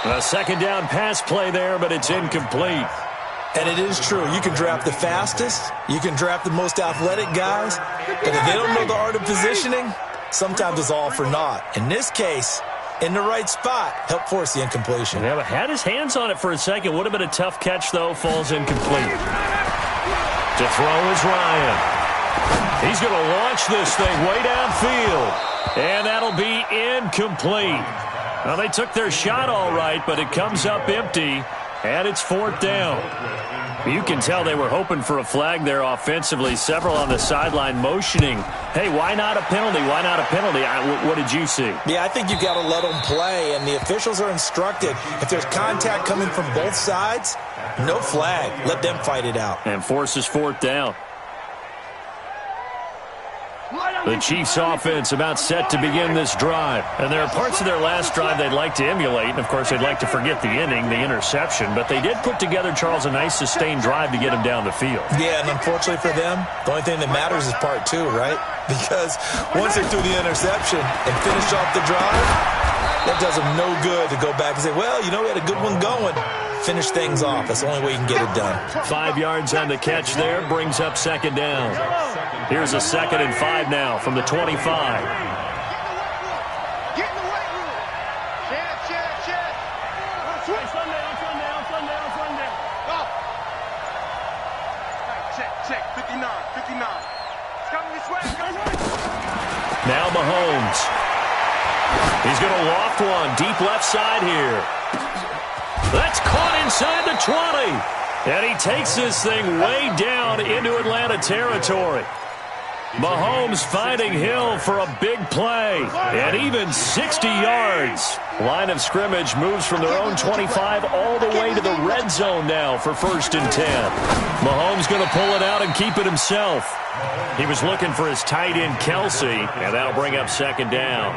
A 2nd down pass play there, but it's incomplete.
And it is true. You can draft the fastest. You can draft the most athletic guys. But if they don't know the art of positioning, sometimes it's all for naught. In this case, in the right spot, help force the incompletion.
Yeah, but had his hands on it for a second. Would have been a tough catch, though. Falls incomplete. To throw is Ryan. He's going to launch this thing way downfield. And that'll be incomplete. Well, they took their shot all right, but it comes up empty, and it's 4th down. You can tell they were hoping for a flag there offensively. Several on the sideline motioning, hey, why not a penalty? Why not a penalty? What did you see?
Yeah, I think you've got to let them play, and the officials are instructed. If there's contact coming from both sides, no flag. Let them fight it out.
And forces 4th down. The Chiefs' offense about set to begin this drive. And there are parts of their last drive they'd like to emulate. And, of course, they'd like to forget the ending, the interception. But they did put together, Charles, a nice sustained drive to get him down the field.
Yeah, and unfortunately for them, the only thing that matters is part 2, right? Because once they threw the interception and finished off the drive, that does them no good to go back and say, well, you know, we had a good one going. Finish things off. That's the only way you can get it done.
5 yards on the catch there brings up 2nd down. Here's a 2nd and 5 now from the 25.
Get in the weight room. Check. Switch. Sun down. Go.
Check. 59. It's coming this way.
Now Mahomes. He's going to loft one deep left side here. That's caught inside the 20. And he takes this thing way down into Atlanta territory. Mahomes finding Hill for a big play. And even 60 yards. Line of scrimmage moves from their own 25 all the way to the red zone now for 1st and 10. Mahomes going to pull it out and keep it himself. He was looking for his tight end, Kelsey, and that'll bring up 2nd down.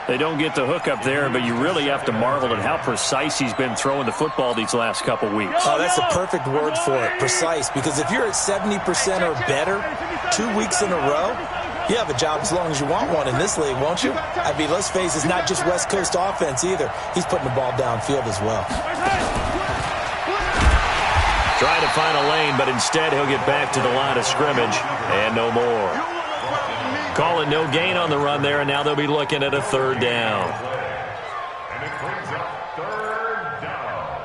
They don't get the hook up there, but you really have to marvel at how precise he's been throwing the football these last couple weeks.
Oh, that's the perfect word for it, precise, because if you're at 70% or better 2 weeks in a row, you have a job as long as you want one in this league, won't you? I mean, let's face it, it's not just West Coast offense either. He's putting the ball downfield as well.
Trying to find a lane, but instead he'll get back to the line of scrimmage, and no more. Calling no gain on the run there, and now they'll be looking at a third down.
And it brings up third down.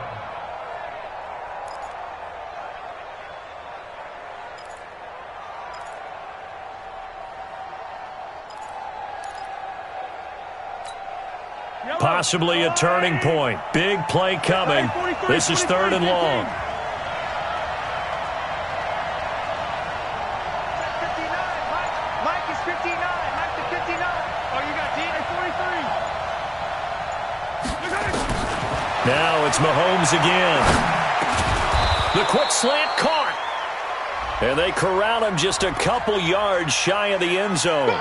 Possibly a turning point. Big play coming. This is third and long.
Mike is 59. Mike to 59. Oh, you got D at 43.
Now it's Mahomes again. The quick slant caught. And they corral him just a couple yards shy of the end zone.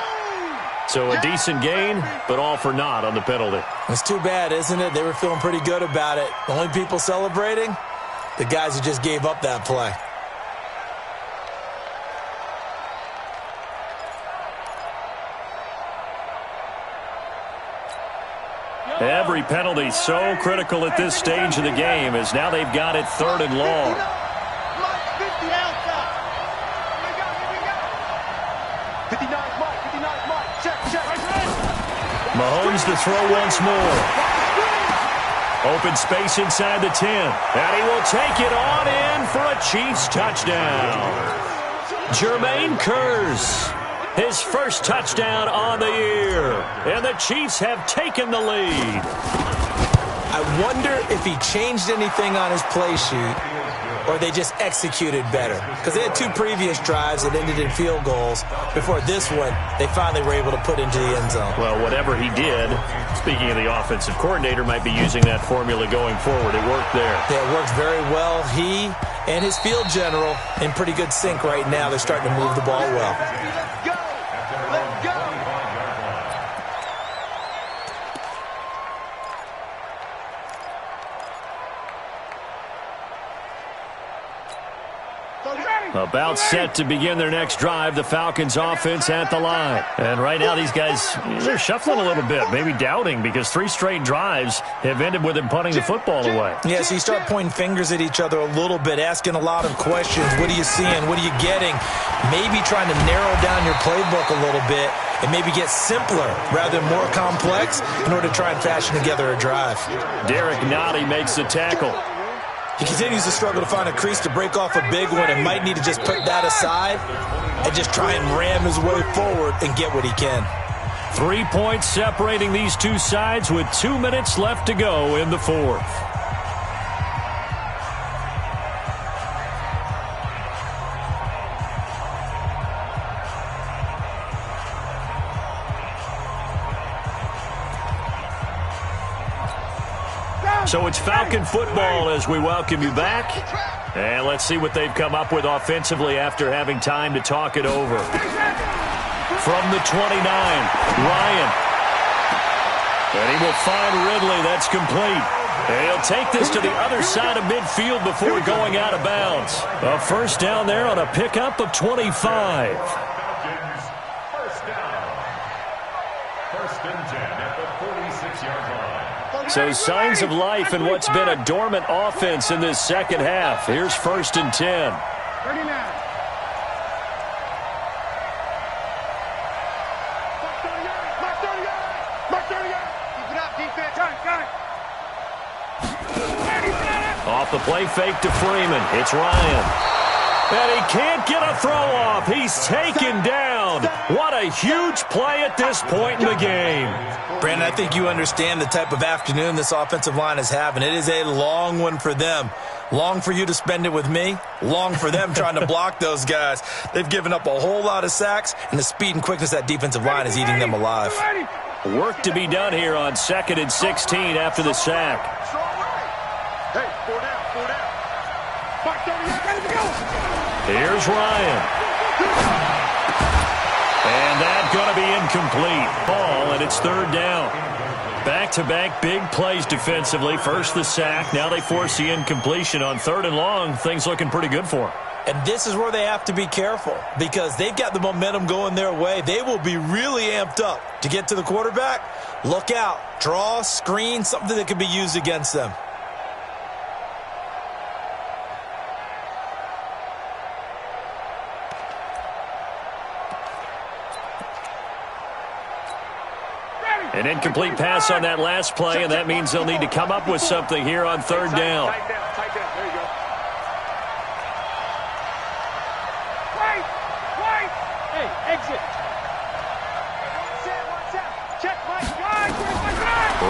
So a decent gain, but all for naught on the penalty.
It's too bad, isn't it? They were feeling pretty good about it. The only people celebrating? The guys who just gave up that play.
Every penalty so critical at this stage of the game, as now they've got it third and long.
Mike 50 outside. Here we go. 59 Mike. 59 Mike. Check.
Mahomes to throw once more. Open space inside the 10. And he will take it on in for a Chiefs touchdown. Jermaine Kearse, his first touchdown on the year. And the Chiefs have taken the lead.
I wonder if he changed anything on his play sheet or they just executed better. Because they had two previous drives that ended in field goals. Before this one, they finally were able to put into the end zone.
Well, whatever he did, speaking of the offensive coordinator, might be using that formula going forward. It worked there.
Yeah, it worked very well. He and his field general in pretty good sync right now. They're starting to move the ball well.
Let's go. Let's go.
About set to begin their next drive, the Falcons offense at the line. And right now these guys, they're shuffling a little bit, maybe doubting, because 3 straight drives have ended with them punting the football away.
Yeah, so you start pointing fingers at each other a little bit, asking a lot of questions. What are you seeing? What are you getting? Maybe trying to narrow down your playbook a little bit and maybe get simpler rather than more complex in order to try and fashion together a drive.
Derek Nottie makes the tackle.
He continues to struggle to find a crease to break off a big one and might need to just put that aside and just try and ram his way forward and get what he can.
3 points separating these two sides with 2 minutes left to go in the fourth. So it's Falcon football as we welcome you back. And let's see what they've come up with offensively after having time to talk it over. From the 29, Ryan. And he will find Ridley. That's complete. And he'll take this to the other side of midfield before going out of bounds. A first down there on a pickup of 25.
Falcons, first down. First and 10 at the 46-yard line.
So signs of life in what's been a dormant offense in this second half. Here's first and 10.
39. Mark 38. Keep it up, defense. Got it.
Off the play fake to Freeman. It's Ryan. And he can't get a throw off. He's taken down. What a huge play at this point in the game.
Brandon, I think you understand the type of afternoon this offensive line is having. It is a long one for them. Long for you to spend it with me. Long for them trying to block those guys. They've given up a whole lot of sacks, and the speed and quickness of that defensive line is eating them alive.
Work to be done here on 2nd and 16 after the sack.
Hey, 4 down. Mark 38, ready to go.
Here's Ryan. And that's going to be incomplete. Ball, and it's third down. Back-to-back big plays defensively. First the sack. Now they force the incompletion on third and long. Things looking pretty good for them.
And this is where they have to be careful because they've got the momentum going their way. They will be really amped up to get to the quarterback. Look out. Draw, screen, something that can be used against them.
An incomplete pass on that last play, and that means they'll need to come up with something here on third down.
Tight down. There you go. Wait. Hey, exit. One set. Check, Mike.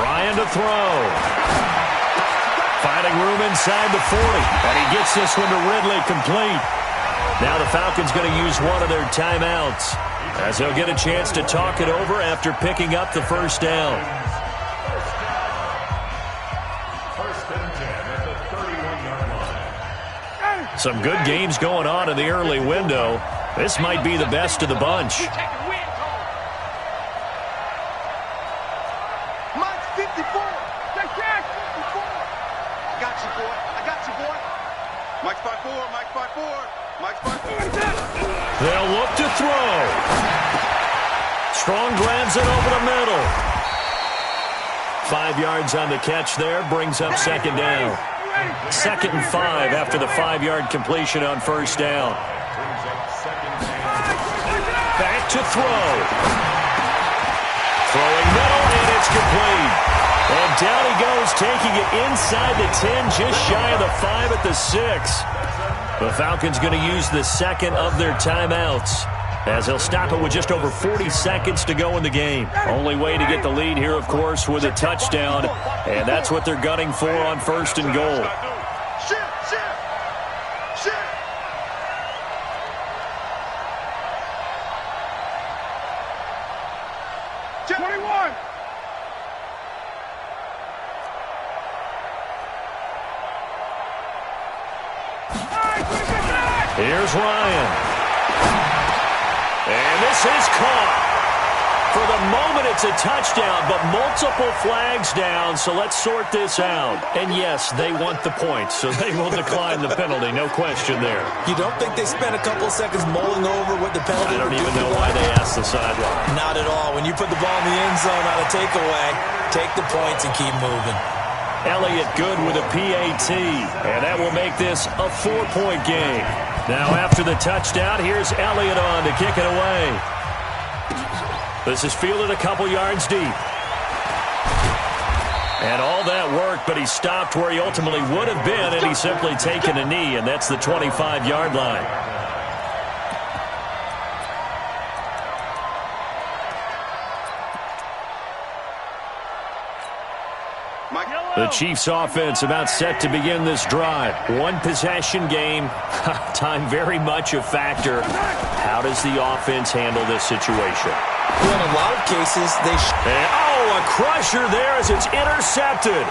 Ryan to throw. Finding room inside the 40, and he gets this one to Ridley complete. Now the Falcons going to use one of their timeouts, as they'll get a chance to talk it over after picking up the first down.
First and 10 at the 31-yard line.
Some good games going on in the early window. This might be the best of the bunch.
Mike's 54. Take cash, 54. I got you, boy.
Mike's 5'4", Mike's 5'4", Mike's 5'4".
They'll look to throw. Strong grabs it over the middle. 5 yards on the catch there, brings up second down. 2nd and 5 after the 5-yard completion on first down. Back to throw. Throwing middle, and it's complete. And down he goes, taking it inside the 10, just shy of the 5 at the 6. The Falcons going to use the second of their timeouts, as they'll stop it with just over 40 seconds to go in the game. Only way to get the lead here, of course, with a touchdown, and that's what they're gunning for on first and goal.
Shit.
21.
Here's Ryan. And this is caught. For the moment, it's a touchdown, but multiple flags down, so let's sort this out. And yes, they want the points, so they will decline the penalty, no question there.
You don't think they spent a couple of seconds mulling over what the penalty
I don't
would
even
do
know why they asked the sideline.
Not at all. When you put the ball in the end zone on a takeaway, take the points and keep moving.
Elliott good with a PAT, and that will make this a 4-point game. Now after the touchdown, here's Elliott on to kick it away. This is fielded a couple yards deep. And all that work, but he stopped where he ultimately would have been, and he's simply taken a knee, and that's the 25-yard line. The Chiefs offense about set to begin this drive. One possession game. Time very much a factor. How does the offense handle this situation?
Well, in a lot of cases,
a crusher there as it's intercepted.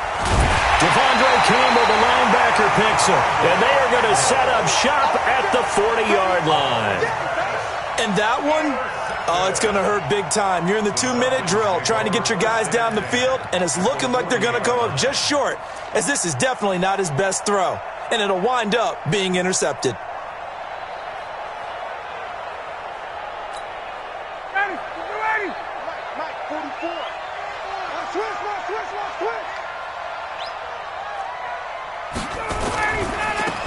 Devondre Campbell, the linebacker, picks him. And they are going to set up shop at the 40-yard line.
And that one, it's going to hurt big time. You're in the 2-minute drill trying to get your guys down the field, and it's looking like they're going to come up just short, as this is definitely not his best throw. And it'll wind up being intercepted.
Mike, 44.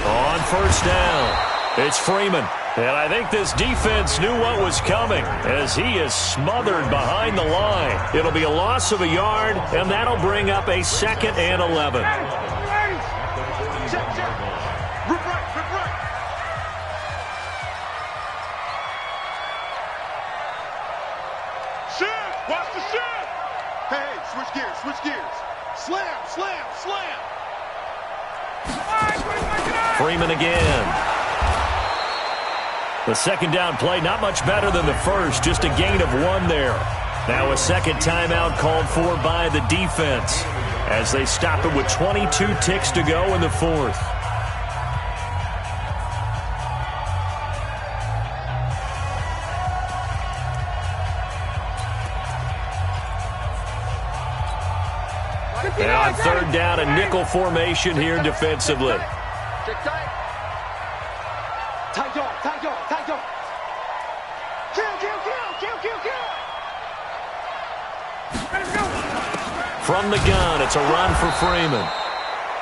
On first down, it's Freeman. And I think this defense knew what was coming, as he is smothered behind the line. It'll be a loss of a yard, and that'll bring up a 2nd and 11.
Check. Rip right. Shit. Watch the shit. Hey, switch gears. Slam.
Freeman again. The second down play, not much better than the first, just a gain of 1 there. Now a second timeout called for by the defense, as they stop it with 22 ticks to go in the 4th. And on third down, a nickel formation here defensively.
Check tight. Tight yard.
From the gun, it's a run for Freeman.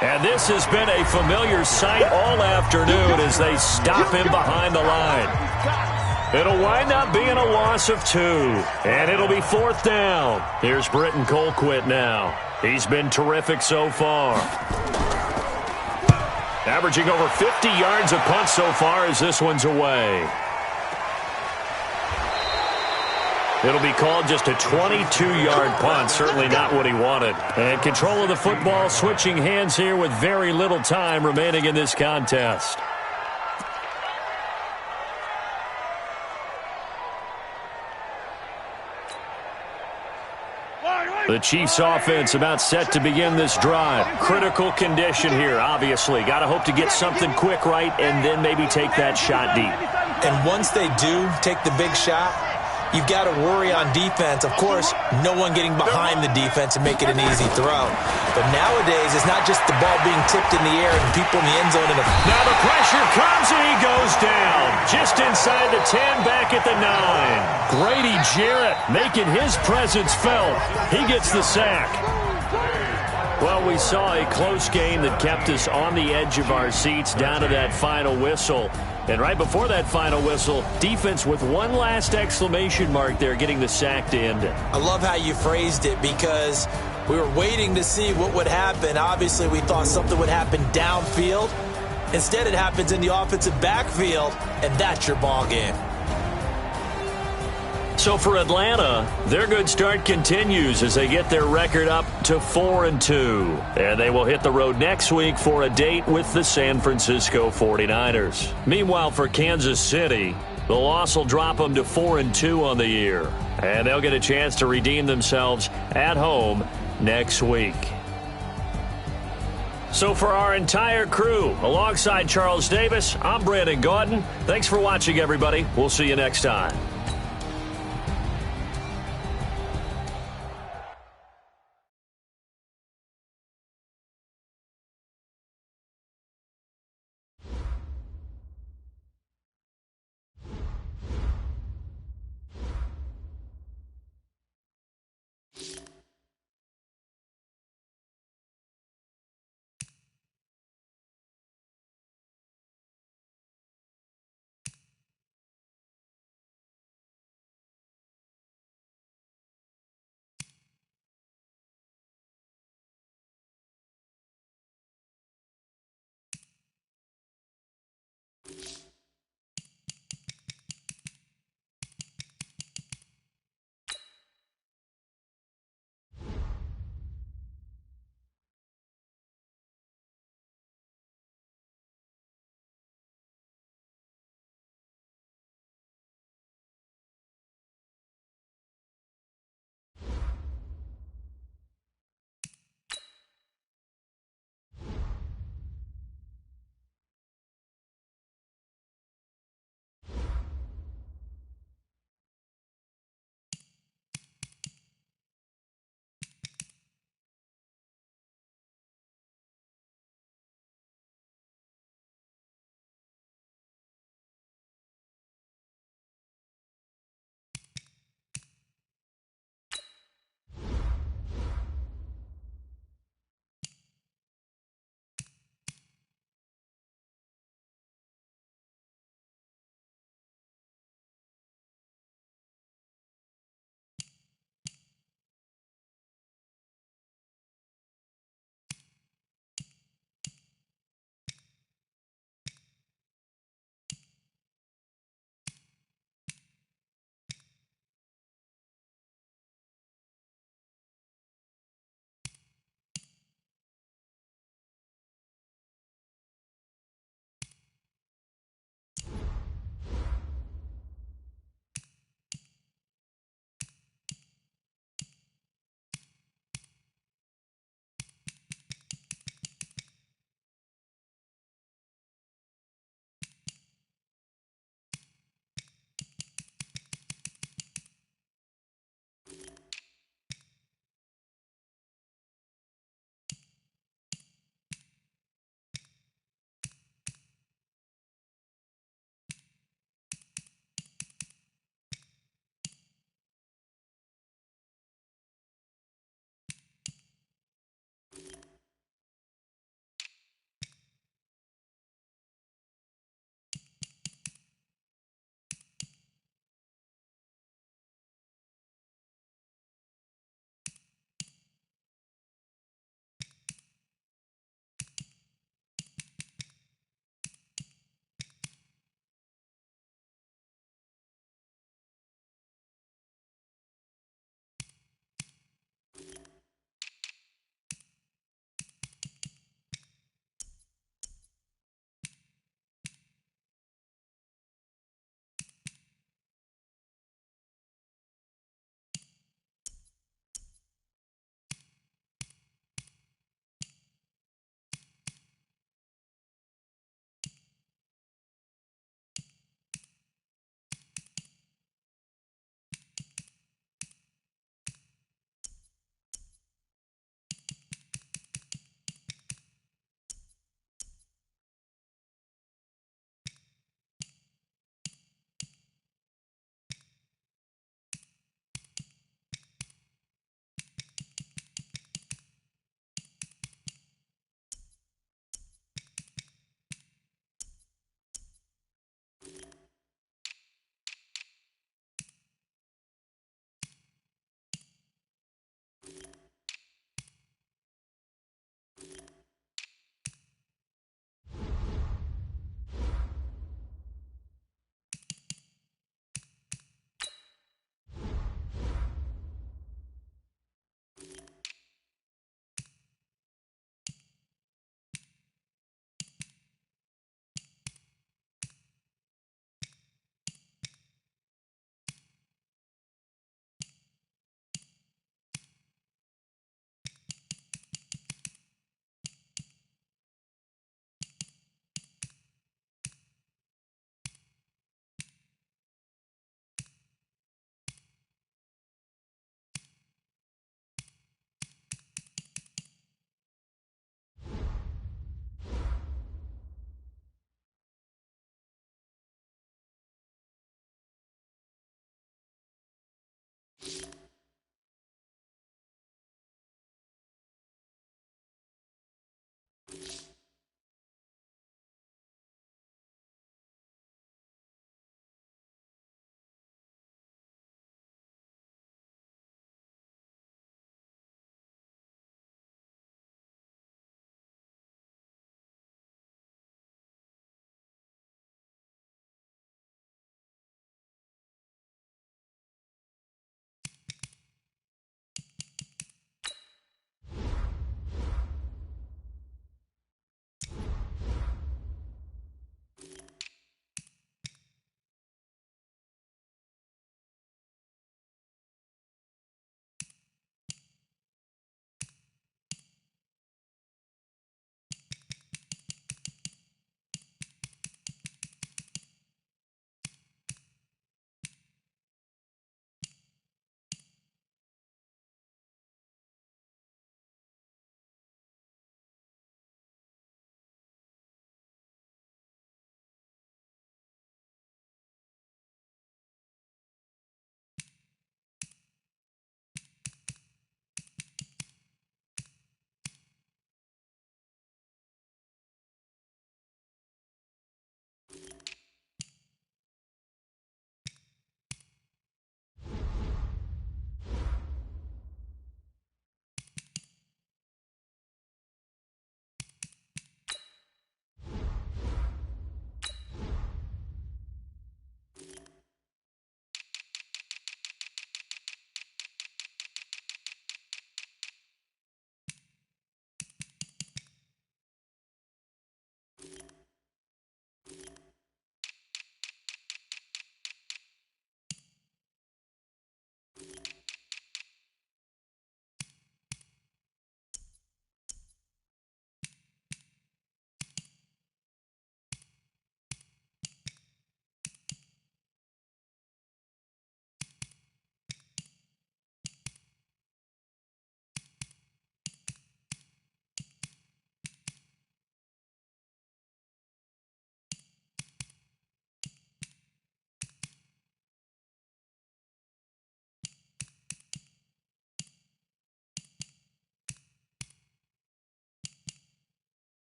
And this has been a familiar sight all afternoon as they stop him behind the line. It'll wind up being a loss of 2. And it'll be 4th down. Here's Britton Colquitt now. He's been terrific so far. Averaging over 50 yards a punt so far as this one's away. It'll be called just a 22-yard punt. Certainly not what he wanted. And control of the football switching hands here with very little time remaining in this contest. The Chiefs offense about set to begin this drive. Critical condition here, obviously. Got to hope to get something quick right and then maybe take that shot deep.
And once they do take the big shot, you've got to worry on defense. Of course, no one getting behind the defense and make it an easy throw. But nowadays, it's not just the ball being tipped in the air and people in the end zone.
Now the pressure comes and he goes down. Just inside the 10, back at the 9. Grady Jarrett making his presence felt. He gets the sack. Well, we saw a close game that kept us on the edge of our seats down to that final whistle. And right before that final whistle, defense with one last exclamation mark there, getting the sack to end it.
I love how you phrased it because we were waiting to see what would happen. Obviously, we thought something would happen downfield. Instead, it happens in the offensive backfield, and that's your ball game.
So for Atlanta, their good start continues as they get their record up to 4-2. And they will hit the road next week for a date with the San Francisco 49ers. Meanwhile, for Kansas City, the loss will drop them to 4-2 on the year. And they'll get a chance to redeem themselves at home next week. So for our entire crew, alongside Charles Davis, I'm Brandon Gaudin. Thanks for watching, everybody. We'll see you next time.